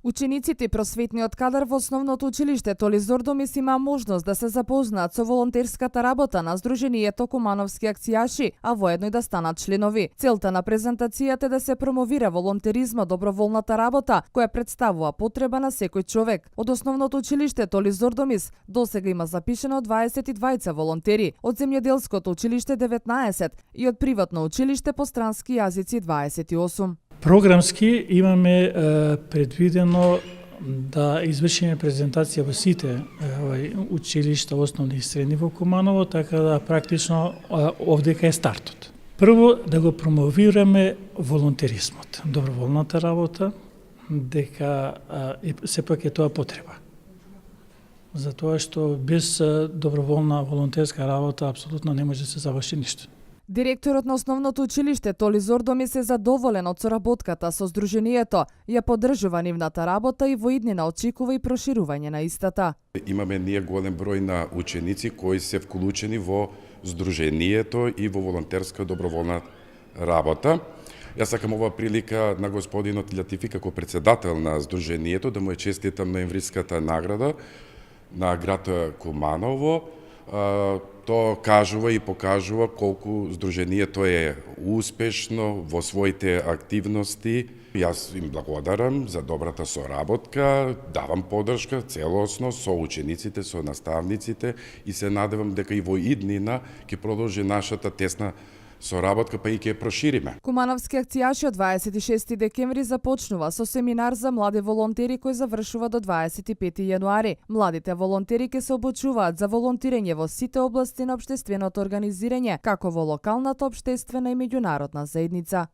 Учениците и просветниот кадар во основното училиште Толи Зордомис има можност да се запознаат со волонтерската работа на Сдруженијето Кумановски акцијаши, а воедно и да станат членови. Целта на презентацијата е да се промовира волонтеризмот, доброволната работа, која представува потреба на секој човек. Од основното училиште Толи Зордомис досега има запишено 22 волонтери, од земјоделското училиште 19 и од приватно училиште по странски јазици 28. Програмски имаме предвидено да извршиме презентација во сите училишта, основни и средни во Куманово, така да практично овдека е стартот. Прво да го промовираме волонтеризмот, доброволната работа, дека сепак е тоа потреба. Затоа што без доброволна волонтерска работа апсолутно не може да се заврши ништо. Директорот на основното училиште Толи Зордомис е задоволен од соработката со Сдруженијето, ја поддржува нивната работа и во иднина очекува и проширување на истата. Имаме ние голем број на ученици кои се вклучени во Сдруженијето и во волонтерска доброволна работа. Јас сакам ова прилика на господинот Лјатифи како председател на Сдруженијето да му е честитам ноемвриската награда на град Куманово. Тоа кажува и покажува колку Сдруженијето е успешно во своите активности. Јас им благодарам за добрата соработка, давам поддршка целосно со учениците, со наставниците и се надевам дека и во иднина ќе продолжи нашата тесна соработка, па и ќе прошириме. Кумановски акцијаши од 26 декември започнува со семинар за млади волонтери кој завршува до 25 јануари. Младите волонтери ќе се обучуваат за волонтирање во сите области на општественото организирање, како во локалната, општествена и меѓународна заедница.